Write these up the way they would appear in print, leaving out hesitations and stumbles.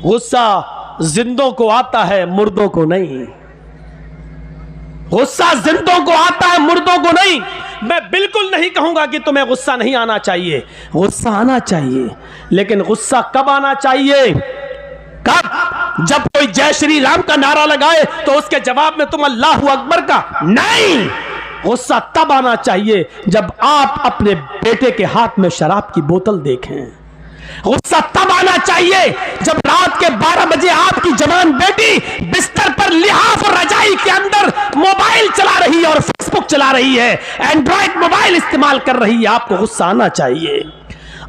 गुस्सा जिंदों को आता है, मुर्दों को नहीं। गुस्सा जिंदों को आता है, मुर्दों को नहीं। मैं बिल्कुल नहीं कहूंगा कि तुम्हें गुस्सा नहीं आना चाहिए, गुस्सा आना चाहिए, लेकिन गुस्सा कब आना चाहिए? कब? जब कोई जय श्री राम का नारा लगाए तो उसके जवाब में तुम अल्लाहू अकबर का नहीं। गुस्सा तब आना चाहिए जब आप अपने बेटे के हाथ में शराब की बोतल देखें। गुस्सा तब आना चाहिए जब रात के 12 बजे आपकी जवान बेटी बिस्तर पर लिहाफ और रजाई के अंदर मोबाइल चला रही है और फेसबुक चला रही है, एंड्रॉइड मोबाइल इस्तेमाल कर रही है। आपको गुस्सा आना चाहिए।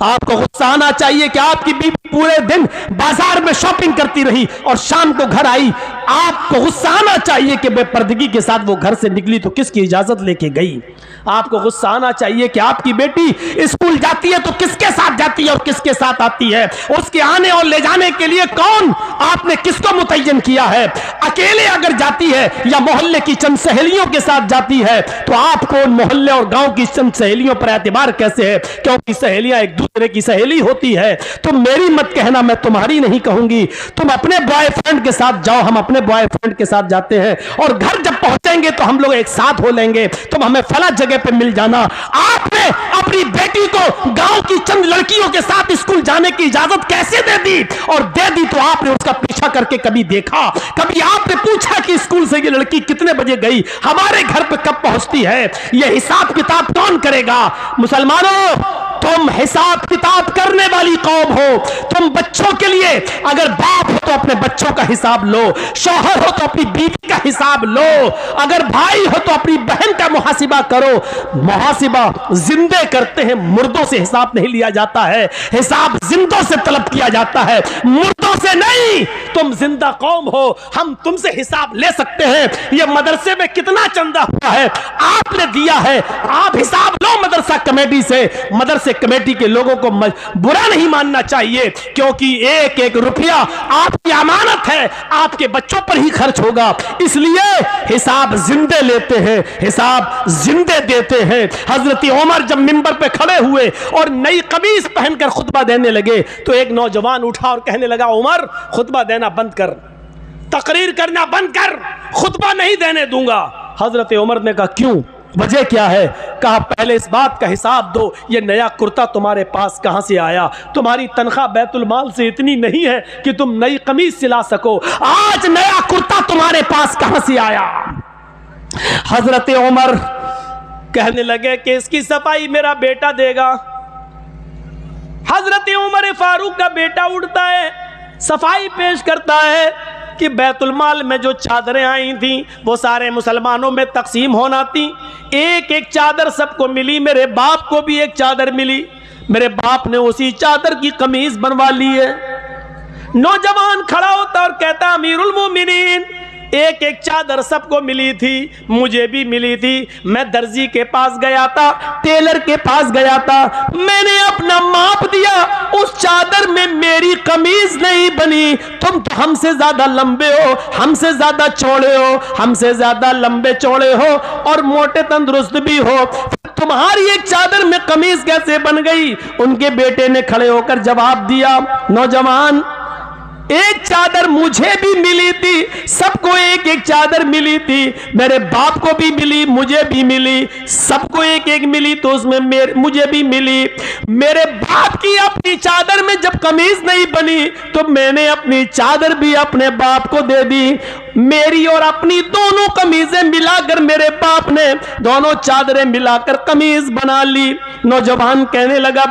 आपको गुस्सा आना चाहिए कि आपकी बीवी पूरे दिन बाजार में शॉपिंग करती रही और शाम को घर आई। आपको गुस्सा आना चाहिए कि बेपर्दगी के साथ वो घर से निकली तो किसकी इजाजत लेके गई। आपको गुस्सा आना चाहिए कि आपकी बेटी स्कूल जाती है तो किसके साथ जाती है और किसके साथ आती है। उसके आने और ले जाने के लिए कौन, आपने किसको मुतय्यन किया है। अकेले अगर जाती है या मोहल्ले की चंद सहेलियों के साथ जाती है तो आपको मोहल्ले और गांव की चंद सहेलियों पर एतबार कैसे है? क्योंकि सहेलियां एक दूसरे की सहेली होती है। तुम मेरी मत कहना, मैं तुम्हारी नहीं कहूंगी। तुम अपने बॉयफ्रेंड के साथ जाओ, हम अपने बॉयफ्रेंड के साथ जाते हैं और घर जब पहुंचेंगे तो हम लोग एक साथ हो लेंगे। तुम हमें फला जगह पे मिल जाना। आपने अपनी बेटी को गांव की चंद लड़कियों के साथ स्कूल जाने की इजाजत कैसे दे दी? और दे दी तो आपने उसका पीछा करके कभी देखा? कभी आपने पूछा कि स्कूल से ये लड़की कितने बजे गई, हमारे घर पे कब पहुंचती है? ये हिसाब किताब कौन करेगा? मुसलमानों, तुम हिसाब किताब करने वाली कौम हो। तुम बच्चों के लिए अगर बाप हो तो अपने बच्चों का हिसाब लो, शौहर हो तो अपनी बीवी का हिसाब लो, अगर भाई हो तो अपनी बहन का मुहासिबा करो। मुहासिबा जिंदे करते हैं, मुर्दों से हिसाब नहीं लिया जाता है। हिसाब जिंदों से तलब किया जाता है, मुर्दों से नहीं। तुम जिंदा कौम हो, हम तुमसे हिसाब ले सकते हैं। ये मदरसे में कितना चंदा हुआ है आपने दिया है, आप हिसाब लो मदरसा कमेटी से। मदरसे कमेटी के लोगों को बुरा नहीं मानना चाहिए, क्योंकि एक एक रुपया आपकी अमानत है, आपके बच्चों पर ही खर्च होगा। इसलिए हिसाब जिंदे लेते हैं, हिसाब जिंदे देते हैं। हजरत उमर जब मिंबर पे खड़े हुए और नई कमीज पहनकर खुतबा देने लगे तो एक नौजवान उठा और कहने लगा, उमर खुतबा देना बंद कर, तकरीर करना बंद कर, खुतबा नहीं देने दूंगा। हजरत उमर ने कहा, क्यों, वजह क्या है? कहा, पहले इस बात का हिसाब दो, ये नया कुर्ता तुम्हारे पास कहां से आया? तुम्हारी तनख्वाह बैतुल माल से इतनी नहीं है कि तुम नई कमीज सिला सको। आज नया कुर्ता तुम्हारे पास कहां से आया? हजरत उमर कहने लगे कि इसकी सफाई मेरा बेटा देगा। हजरत उमर फारूक का बेटा उठता है, सफाई पेश करता है कि बैतुल माल में जो चादरें आई थी वो सारे मुसलमानों में तकसीम होना थी। एक एक चादर सबको मिली, मेरे बाप को भी एक चादर मिली। मेरे बाप ने उसी चादर की कमीज बनवा ली है। नौजवान खड़ा होता और कहता, अमीरुल मोमिनीन, एक एक चादर सबको मिली थी, मुझे भी मिली थी। मैं दर्जी के पास गया था, टेलर के पास गया था, मैंने अपना माप दिया, उस चादर में मेरी कमीज नहीं बनी। तुम तो हमसे ज्यादा लंबे हो, हमसे ज्यादा चौड़े हो, हमसे ज्यादा लंबे चौड़े हो और मोटे तंदुरुस्त भी हो, तुम्हारी एक चादर में कमीज कैसे बन गई? उनके बेटे ने खड़े होकर जवाब दिया, नौजवान, एक चादर मुझे भी मिली थी, सबको एक एक चादर मिली थी, मेरे बाप को भी मिली, मुझे भी मिली, सबको एक एक मिली तो उसमें मुझे भी मिली। मेरे बाप की अपनी चादर में जब कमीज नहीं बनी तो मैंने अपनी चादर भी अपने बाप को दे दी। मेरी और अपनी दोनों कमीजें मिलाकर मेरे बाप ने दोनों चादरें मिलाकर कमीज बना ली। नौजवान कहने लगा,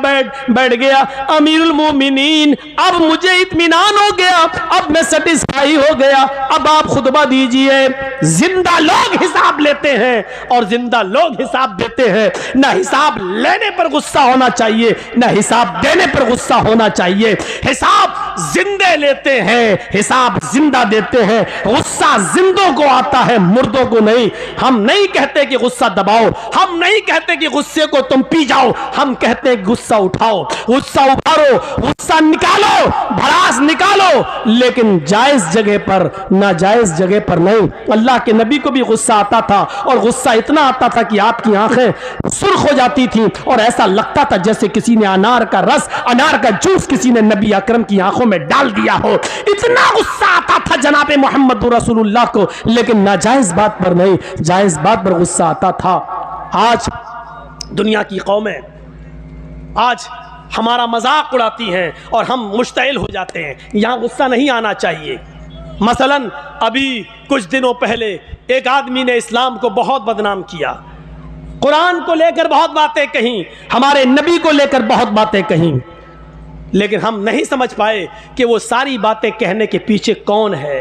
बैठ गया, अमीरुल मोमिनीन, अब मुझे इत्मीनान हो गया, अब मैं सेटिस्फाई हो गया, अब आप खुतबा दीजिए। जिंदा लोग हिसाब लेते हैं और जिंदा लोग हिसाब देते हैं। ना हिसाब लेने पर गुस्सा होना चाहिए, ना हिसाब देने पर गुस्सा होना चाहिए। हिसाब जिंदे लेते हैं, हिसाब जिंदा देते हैं। गुस्सा जिंदों को आता है, मुर्दों को नहीं। हम नहीं कहते कि गुस्सा दबाओ, हम नहीं कहते कि गुस्से को तुम पी जाओ, हम कहते हैं गुस्सा उठाओ, गुस्सा उभारो, गुस्सा निकालो, भड़ास निकालो, लेकिन जायज जगह पर, नाजायज जगह पर नहीं। अल्लाह के नबी को भी गुस्सा आता था और गुस्सा इतना आता था कि आपकी आंखें सुर्ख हो जाती थी और ऐसा लगता था जैसे किसी ने अनार का रस, अनार का जूस किसी ने नबी अकरम की आंखों में डाल दिया हो। इतना गुस्सा आता था जनाबे मोहम्मद रसूलुल्लाह को, लेकिन नाजायज बात पर नहीं, जायज बात पर गुस्सा आता था। आज दुनिया की कौमें आज हमारा मजाक उड़ाती हैं और हम मुश्तइल हो जाते हैं। यहाँ गुस्सा नहीं आना चाहिए। मसलन अभी कुछ दिनों पहले एक आदमी ने इस्लाम को बहुत बदनाम किया, कुरान को लेकर बहुत बातें कहीं, हमारे नबी को लेकर बहुत बातें कहीं, लेकिन हम नहीं समझ पाए कि वो सारी बातें कहने के पीछे कौन है।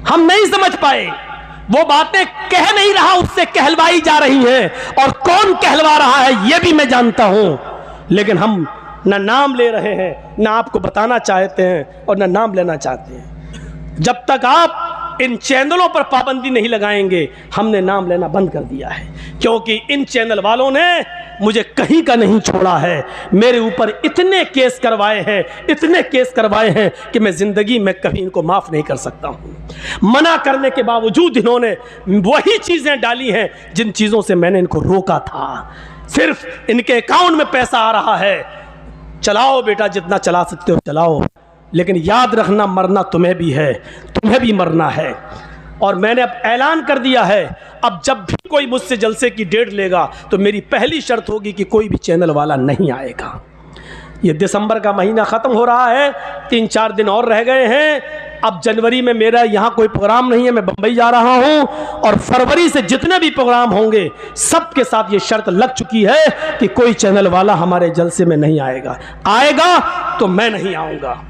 हम नहीं समझ पाए, वो बातें कह नहीं रहा, उससे कहलवाई जा रही हैं, और कौन कहलवा रहा है ये भी मैं जानता हूं, लेकिन हम ना नाम ले रहे हैं, ना आपको बताना चाहते हैं और ना नाम लेना चाहते हैं। जब तक आप इन चैनलों पर पाबंदी नहीं लगाएंगे, हमने नाम लेना बंद कर दिया है, क्योंकि इन चैनल वालों ने मुझे कहीं का नहीं छोड़ा है। मेरे ऊपर इतने केस करवाए हैं, इतने केस करवाए हैं कि मैं ज़िंदगी में कभी इनको माफ़ नहीं कर सकता हूँ। मना करने के बावजूद इन्होंने वही चीज़ें डाली हैं जिन चीज़ों से मैंने इनको रोका था। सिर्फ इनके अकाउंट में पैसा आ रहा है, चलाओ बेटा, जितना चला सकते हो चलाओ, लेकिन याद रखना मरना तुम्हें भी है, तुम्हें भी मरना है। और मैंने अब ऐलान कर दिया है, अब जब भी कोई मुझसे जलसे की डेट लेगा तो मेरी पहली शर्त होगी कि कोई भी चैनल वाला नहीं आएगा। ये दिसंबर का महीना ख़त्म हो रहा है, 3-4 दिन और रह गए हैं। अब जनवरी में मेरा यहाँ कोई प्रोग्राम नहीं है, मैं बम्बई जा रहा हूँ, और फरवरी से जितने भी प्रोग्राम होंगे सबके साथ ये शर्त लग चुकी है कि कोई चैनल वाला हमारे जलसे में नहीं आएगा। आएगा तो मैं नहीं आऊँगा।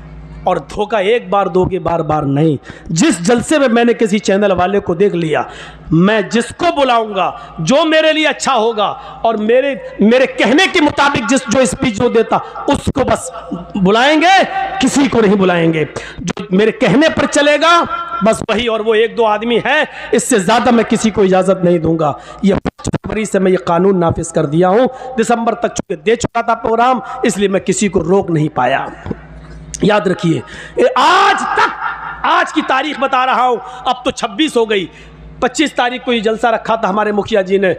और धोखा एक बार दोगे, बार बार नहीं। जिस जलसे में मैंने किसी चैनल वाले को देख लिया, मैं जिसको बुलाऊंगा, जो मेरे लिए अच्छा होगा और मेरे कहने के मुताबिक जो स्पीच जो देता, उसको बस बुलाएंगे, किसी को नहीं बुलाएंगे। जो मेरे कहने पर चलेगा बस वही, और वो 1-2 आदमी है, इससे ज़्यादा मैं किसी को इजाज़त नहीं दूंगा। ये फरवरी से मैं ये कानून नाफिज कर दिया हूँ। दिसंबर तक चूँकि दे चुका था प्रोग्राम, इसलिए मैं किसी को रोक नहीं पाया। याद रखिए, आज तक, आज की तारीख बता रहा हूं, अब तो 26 हो गई। 25 तारीख को ये जलसा रखा था हमारे मुखिया जी ने।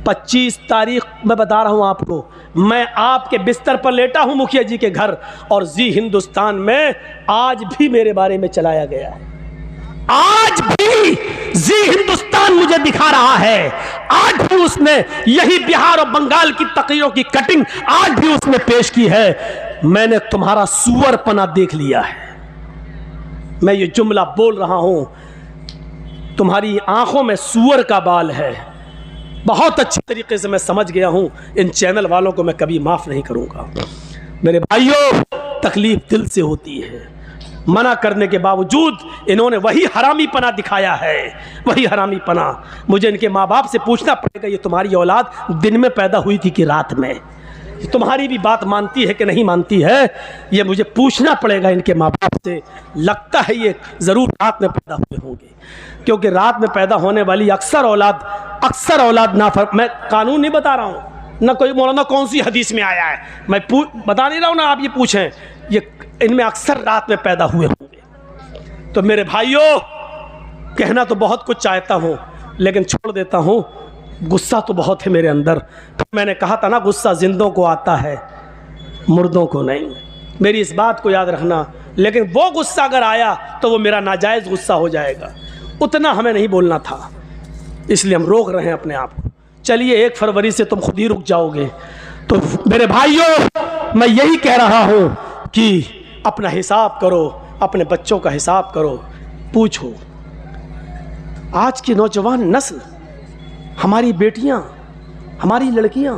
25 तारीख मैं बता रहा हूं आपको, मैं आपके बिस्तर पर लेटा हूं मुखिया जी के घर, और जी हिंदुस्तान में आज भी मेरे बारे में चलाया गया है। आज भी जी हिंदुस्तान मुझे दिखा रहा है, आज भी उसने यही बिहार और बंगाल की तकरीरों की कटिंग आज भी उसने पेश की है। मैंने तुम्हारा सुअरपना देख लिया है। मैं ये जुमला बोल रहा हूं, तुम्हारी आंखों में सुअर का बाल है। बहुत अच्छी तरीके से मैं समझ गया हूं, इन चैनल वालों को मैं कभी माफ नहीं करूंगा। मेरे भाइयों, तकलीफ दिल से होती है। मना करने के बावजूद इन्होंने वही हरामीपना दिखाया है, वही हरामीपना। मुझे इनके माँ बाप से पूछना पड़ेगा, ये तुम्हारी औलाद दिन में पैदा हुई थी कि रात में? तुम्हारी भी बात मानती है कि नहीं मानती है, ये मुझे पूछना पड़ेगा इनके माँ बाप से। लगता है ये ज़रूर रात में पैदा हुए होंगे, क्योंकि रात में पैदा होने वाली अक्सर औलाद मैं कानून नहीं बता रहा हूँ, ना कोई मौलाना कौन सी हदीस में आया है, मैं बता नहीं रहा हूँ ना, आप ये पूछें, ये इनमें अक्सर रात में पैदा हुए होंगे। तो मेरे भाइयों, कहना तो बहुत कुछ चाहता हूँ, लेकिन छोड़ देता हूँ। गुस्सा तो बहुत है मेरे अंदर। फिर मैंने कहा था ना, गुस्सा जिंदों को आता है, मुर्दों को नहीं। मेरी इस बात को याद रखना। लेकिन वो गुस्सा अगर आया तो वो मेरा नाजायज़ गुस्सा हो जाएगा। उतना हमें नहीं बोलना था, इसलिए हम रोक रहे हैं अपने आप को। चलिए, 1 फरवरी से तुम खुद ही रुक जाओगे। तो मेरे भाइयों, मैं यही कह रहा हूँ कि अपना हिसाब करो, अपने बच्चों का हिसाब करो। पूछो, आज की नौजवान नस्ल, हमारी बेटियां, हमारी लड़कियां